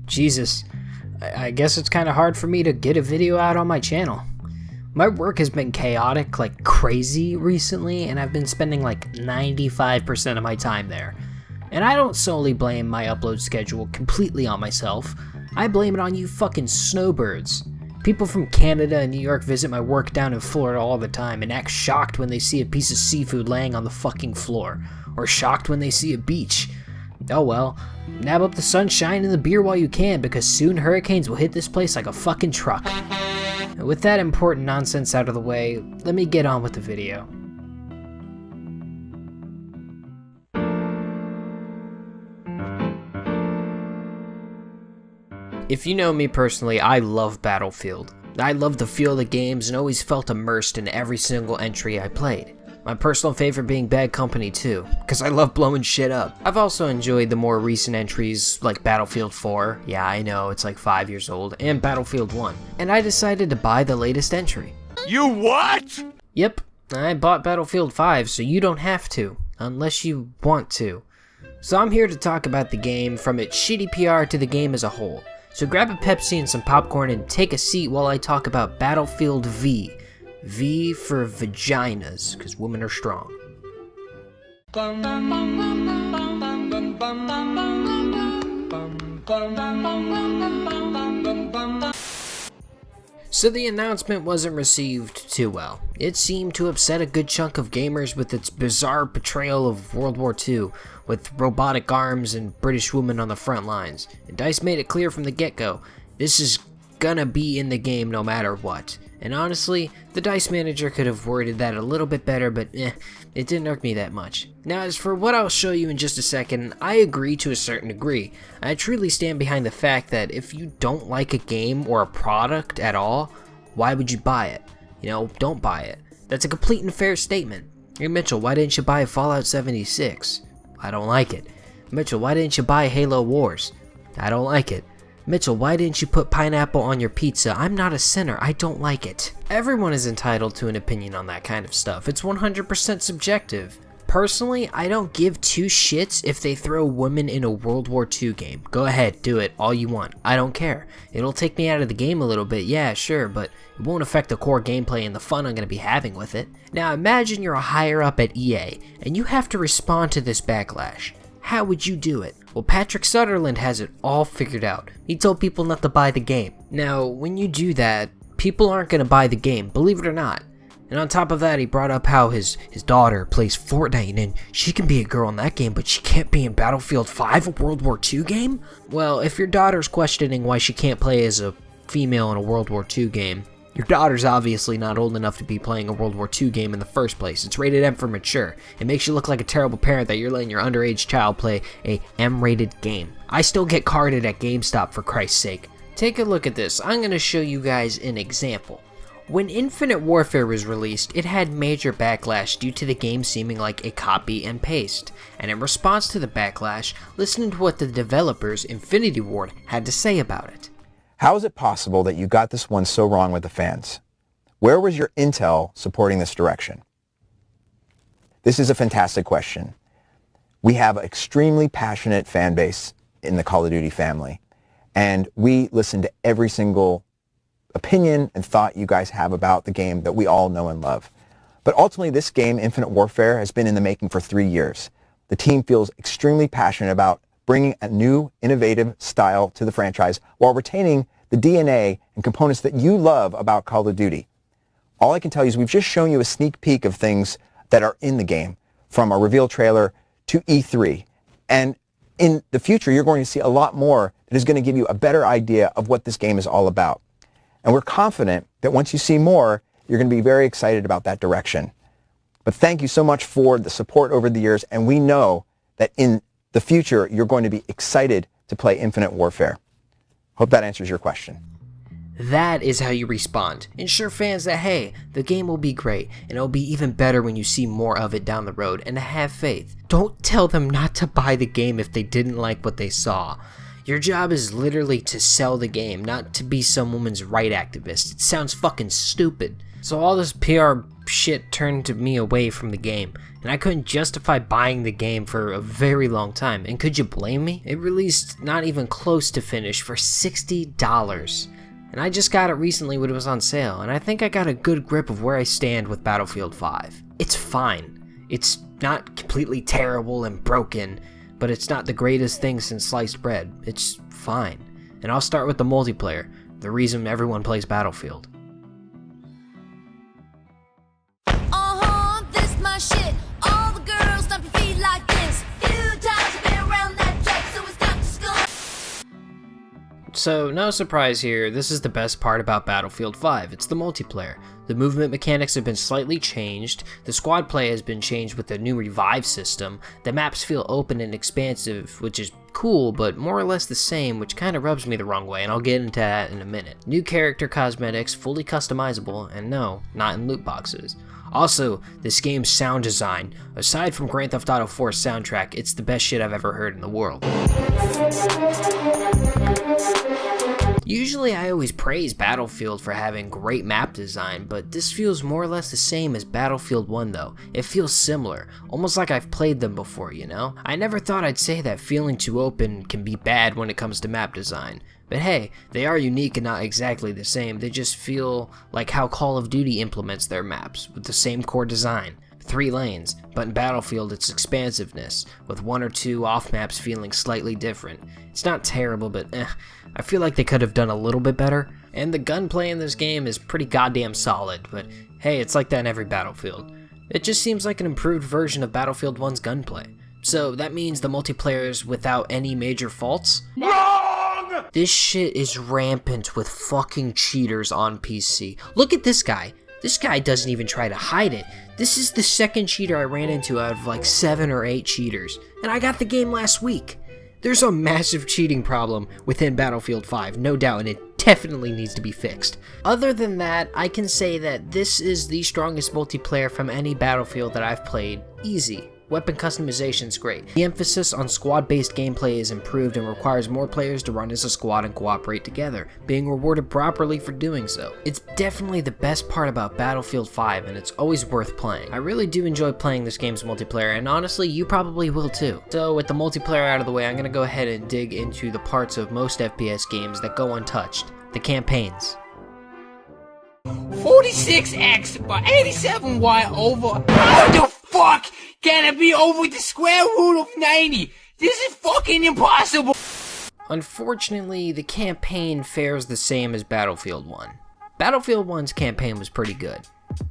Jesus, I guess it's kind of hard for me to get a video out on my channel. My work has been chaotic like crazy recently, and I've been spending like 95% of my time there. And I don't solely blame my upload schedule completely on myself. I blame it on you fucking snowbirds. People from Canada and New York visit my work down in Florida all the time and act shocked when they see a piece of seafood laying on the fucking floor, or shocked when they see a beach. Oh well, nab up the sunshine and the beer while you can, because soon hurricanes will hit this place like a fucking truck. With that important nonsense out of the way, let me get on with the video. If you know me personally, I love Battlefield. I love the feel of the games and always felt immersed in every single entry I played. My personal favorite being Bad Company too, because I love blowing shit up. I've also enjoyed the more recent entries like Battlefield 4, yeah I know it's like 5 years old, and Battlefield 1. And I decided to buy the latest entry. You what? Yep, I bought Battlefield 5 so you don't have to, unless you want to. So I'm here to talk about the game from its shitty PR to the game as a whole. So grab a Pepsi and some popcorn and take a seat while I talk about Battlefield V. V for vaginas, because women are strong. So the announcement wasn't received too well. It seemed to upset a good chunk of gamers with its bizarre portrayal of World War II, with robotic arms and British women on the front lines. And DICE made it clear from the get-go, this is gonna be in the game no matter what. And honestly, the DICE manager could have worded that a little bit better, but it didn't irk me that much. Now as for what I'll show you in just a second, I agree to a certain degree. I truly stand behind the fact that if you don't like a game or a product at all, why would you buy it? You know, don't buy it. That's a complete and fair statement. Hey Mitchell, why didn't you buy Fallout 76? I don't like it. Mitchell, why didn't you buy Halo Wars? I don't like it. Mitchell, why didn't you put pineapple on your pizza? I'm not a sinner, I don't like it. Everyone is entitled to an opinion on that kind of stuff. It's 100% subjective. Personally, I don't give two shits if they throw women in a World War II game. Go ahead, do it all you want. I don't care. It'll take me out of the game a little bit, yeah, sure, but it won't affect the core gameplay and the fun I'm going to be having with it. Now imagine you're a higher up at EA, and you have to respond to this backlash. How would you do it? Well, Patrick Sutherland has it all figured out. He told people not to buy the game. Now, when you do that, people aren't going to buy the game, believe it or not. And on top of that, he brought up how his daughter plays Fortnite, and she can be a girl in that game, but she can't be in Battlefield 5, a World War II game? Well, if your daughter's questioning why she can't play as a female in a World War II game, your daughter's obviously not old enough to be playing a World War II game in the first place. It's rated M for mature. It makes you look like a terrible parent that you're letting your underage child play a M-rated game. I still get carded at GameStop for Christ's sake. Take a look at this. I'm going to show you guys an example. When Infinite Warfare was released, it had major backlash due to the game seeming like a copy and paste. And in response to the backlash, listen to what the developers, Infinity Ward, had to say about it. How is it possible that you got this one so wrong with the fans? Where was your intel supporting this direction? This is a fantastic question. We have an extremely passionate fan base in the Call of Duty family, and we listen to every single opinion and thought you guys have about the game that we all know and love. But ultimately, this game, Infinite Warfare, has been in the making for 3 years. The team feels extremely passionate about bringing a new, innovative style to the franchise while retaining the DNA and components that you love about Call of Duty. All I can tell you is we've just shown you a sneak peek of things that are in the game, from a reveal trailer to E3. And in the future, you're going to see a lot more that is going to give you a better idea of what this game is all about. And we're confident that once you see more, you're going to be very excited about that direction. But thank you so much for the support over the years, and we know that in the future, you're going to be excited to play Infinite Warfare. Hope that answers your question. That is how you respond. Ensure fans that, hey, the game will be great, and it'll be even better when you see more of it down the road, and to have faith. Don't tell them not to buy the game if they didn't like what they saw. Your job is literally to sell the game, not to be some woman's right activist. It sounds fucking stupid. So all this PR shit turned me away from the game, and I couldn't justify buying the game for a very long time. And could you blame me? It released not even close to finish for $60. And I just got it recently when it was on sale, and I think I got a good grip of where I stand with Battlefield 5. It's fine. It's not completely terrible and broken, but it's not the greatest thing since sliced bread. It's fine. And I'll start with the multiplayer, the reason everyone plays Battlefield. This my shit. All the girls dump your feet like this. Few times I've been around that track, so it's not just going. So, no surprise here, this is the best part about Battlefield 5, it's the multiplayer. The movement mechanics have been slightly changed, the squad play has been changed with the new revive system, the maps feel open and expansive, which is cool, but more or less the same, which kinda rubs me the wrong way, and I'll get into that in a minute. New character cosmetics, fully customizable, and no, not in loot boxes. Also, this game's sound design, aside from Grand Theft Auto 4's soundtrack, it's the best shit I've ever heard in the world. Usually I always praise Battlefield for having great map design, but this feels more or less the same as Battlefield 1 though. It feels similar, almost like I've played them before, you know? I never thought I'd say that feeling too open can be bad when it comes to map design. But hey, they are unique and not exactly the same, they just feel like how Call of Duty implements their maps, with the same core design. 3 lanes, but in Battlefield it's expansiveness, with 1 or 2 off maps feeling slightly different. It's not terrible, but I feel like they could have done a little bit better. And the gunplay in this game is pretty goddamn solid, but hey, it's like that in every Battlefield. It just seems like an improved version of Battlefield 1's gunplay. So that means the multiplayer is without any major faults? Wrong! This shit is rampant with fucking cheaters on PC. Look at this guy. This guy doesn't even try to hide it. This is the second cheater I ran into out of like 7 or 8 cheaters, and I got the game last week. There's a massive cheating problem within Battlefield 5, no doubt, and it definitely needs to be fixed. Other than that, I can say that this is the strongest multiplayer from any Battlefield that I've played. Easy. Weapon customization's great. The emphasis on squad-based gameplay is improved and requires more players to run as a squad and cooperate together, being rewarded properly for doing so. It's definitely the best part about Battlefield 5, and it's always worth playing. I really do enjoy playing this game's multiplayer, and honestly, you probably will too. So with the multiplayer out of the way, I'm gonna go ahead and dig into the parts of most FPS games that go untouched. The campaigns. 46x by 87y over. How the fuck can it be over the square root of 90? This is fucking impossible. Unfortunately, the campaign fares the same as Battlefield 1. Battlefield 1's campaign was pretty good.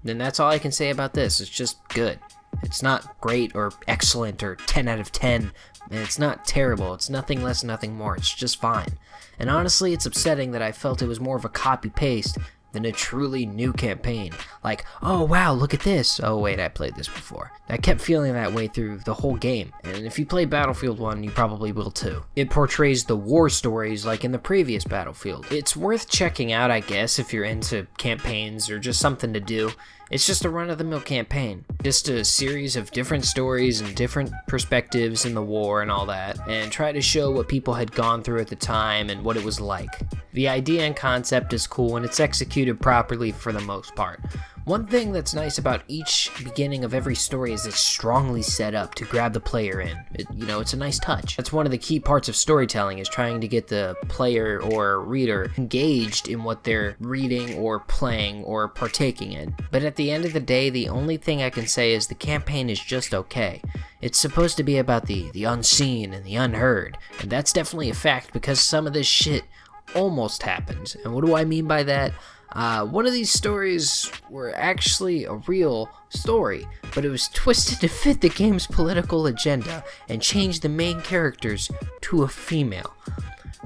And that's all I can say about this, it's just good. It's not great or excellent or 10 out of 10, and it's not terrible, it's nothing less, nothing more, it's just fine. And honestly, it's upsetting that I felt it was more of a copy-paste than a truly new campaign. Like, oh wow, look at this. Oh wait, I played this before. I kept feeling that way through the whole game, and if you play Battlefield 1, you probably will too. It portrays the war stories like in the previous Battlefield. It's worth checking out, I guess, if you're into campaigns or just something to do. It's just a run-of-the-mill campaign. Just a series of different stories and different perspectives in the war and all that, and try to show what people had gone through at the time and what it was like. The idea and concept is cool, and it's executed properly for the most part. One thing that's nice about each beginning of every story is it's strongly set up to grab the player in. It's a nice touch. That's one of the key parts of storytelling, is trying to get the player or reader engaged in what they're reading or playing or partaking in. But at the end of the day, the only thing I can say is the campaign is just okay. It's supposed to be about the unseen and the unheard, and that's definitely a fact because some of this shit almost happened. And what do I mean by that? One of these stories were actually a real story, but it was twisted to fit the game's political agenda and changed the main characters to a female.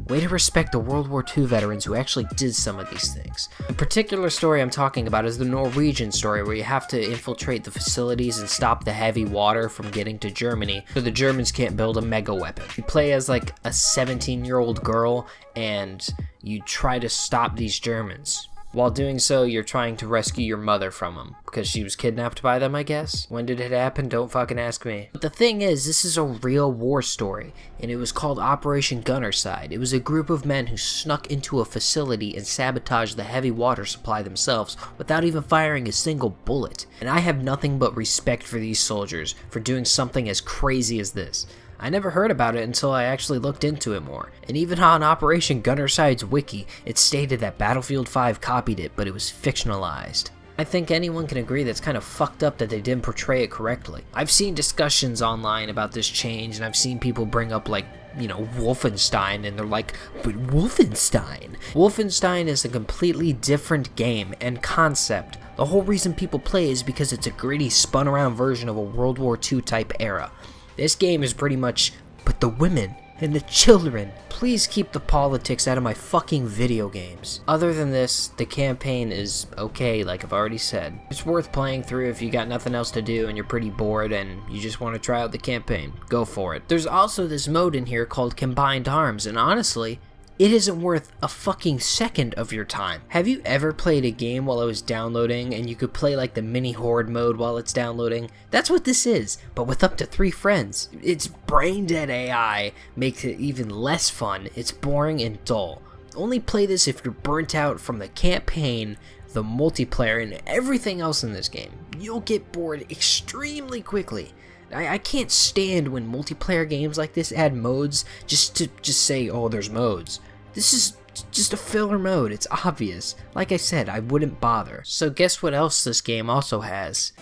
Way to respect the World War II veterans who actually did some of these things. The particular story I'm talking about is the Norwegian story, where you have to infiltrate the facilities and stop the heavy water from getting to Germany so the Germans can't build a mega weapon. You play as like a 17-year-old girl and you try to stop these Germans. While doing so, you're trying to rescue your mother from them, because she was kidnapped by them, I guess? When did it happen? Don't fucking ask me. But the thing is, this is a real war story, and it was called Operation Gunnerside. It was a group of men who snuck into a facility and sabotaged the heavy water supply themselves without even firing a single bullet. And I have nothing but respect for these soldiers for doing something as crazy as this. I never heard about it until I actually looked into it more, and even on Operation Gunnerside's wiki, it stated that Battlefield 5 copied it, but it was fictionalized. I think anyone can agree that's kind of fucked up that they didn't portray it correctly. I've seen discussions online about this change, and I've seen people bring up like, Wolfenstein, and they're like, but Wolfenstein? Wolfenstein is a completely different game and concept. The whole reason people play is because it's a gritty, spun around version of a World War II type era. This game is pretty much, but the women and the children. Please keep the politics out of my fucking video games. Other than this, the campaign is okay, like I've already said. It's worth playing through if you got nothing else to do and you're pretty bored and you just want to try out the campaign. Go for it. There's also this mode in here called Combined Arms, and honestly, it isn't worth a fucking second of your time. Have you ever played a game while it was downloading and you could play like the mini horde mode while it's downloading? That's what this is, but with up to 3 friends. It's brain dead AI, makes it even less fun. It's boring and dull. Only play this if you're burnt out from the campaign, the multiplayer, and everything else in this game. You'll get bored extremely quickly. I can't stand when multiplayer games like this add modes just to say, oh, there's modes. This is just a filler mode, it's obvious. Like I said, I wouldn't bother. So guess what else this game also has?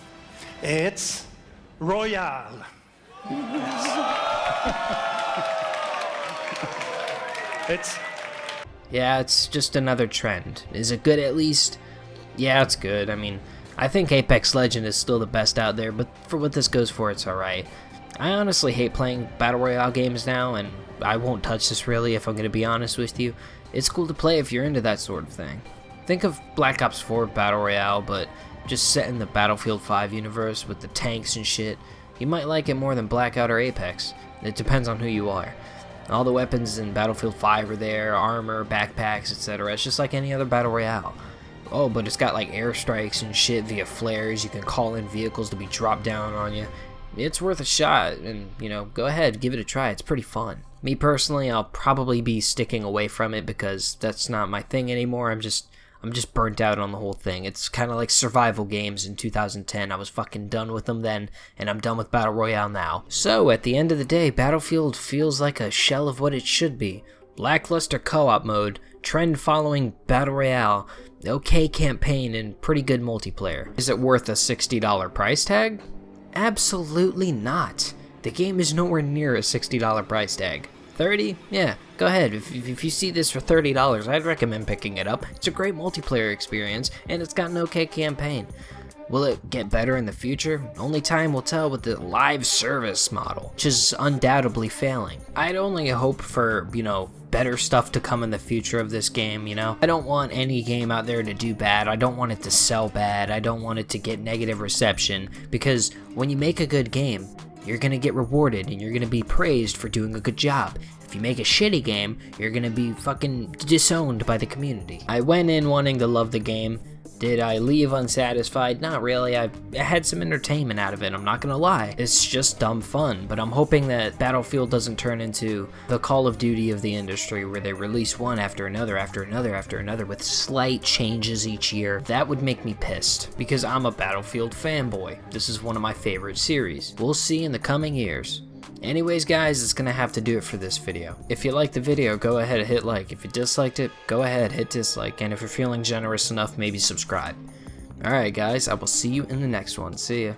It's Royale. It's just another trend. Is it good at least? Yeah, it's good. I mean, I think Apex Legends is still the best out there, but for what this goes for, it's alright. I honestly hate playing Battle Royale games now, and I won't touch this really if I'm going to be honest with you. It's cool to play if you're into that sort of thing. Think of Black Ops 4 Battle Royale, but just set in the Battlefield 5 universe with the tanks and shit. You might like it more than Blackout or Apex. It depends on who you are. All the weapons in Battlefield 5 are there, armor, backpacks, etc. It's just like any other Battle Royale. Oh, but it's got like airstrikes and shit via flares. You can call in vehicles to be dropped down on you. It's worth a shot, and go ahead, give it a try. It's pretty fun. Me personally, I'll probably be sticking away from it because that's not my thing anymore. I'm just burnt out on the whole thing. It's kind of like survival games in 2010. I was fucking done with them then, and I'm done with Battle Royale now. So, at the end of the day, Battlefield feels like a shell of what it should be. Lackluster co-op mode, trend-following Battle Royale, okay campaign, and pretty good multiplayer. Is it worth a $60 price tag? Absolutely not. The game is nowhere near a $60 price tag. 30? Yeah, go ahead. If you see this for $30, I'd recommend picking it up. It's a great multiplayer experience, and it's got an okay campaign. Will it get better in the future? Only time will tell with the live service model, which is undoubtedly failing. I'd only hope for, better stuff to come in the future of this game, I don't want any game out there to do bad. I don't want it to sell bad. I don't want it to get negative reception, because when you make a good game, you're gonna get rewarded and you're gonna be praised for doing a good job. If you make a shitty game, you're gonna be fucking disowned by the community. I went in wanting to love the game. Did I leave unsatisfied? Not really. I had some entertainment out of it, I'm not gonna lie. It's just dumb fun, but I'm hoping that Battlefield doesn't turn into the Call of Duty of the industry where they release one after another after another after another with slight changes each year. That would make me pissed, because I'm a Battlefield fanboy. This is one of my favorite series. We'll see in the coming years. Anyways guys, it's gonna have to do it for this video. If you liked the video, go ahead and hit like. If you disliked it, go ahead, hit dislike. And if you're feeling generous enough, maybe subscribe. Alright guys, I will see you in the next one. See ya.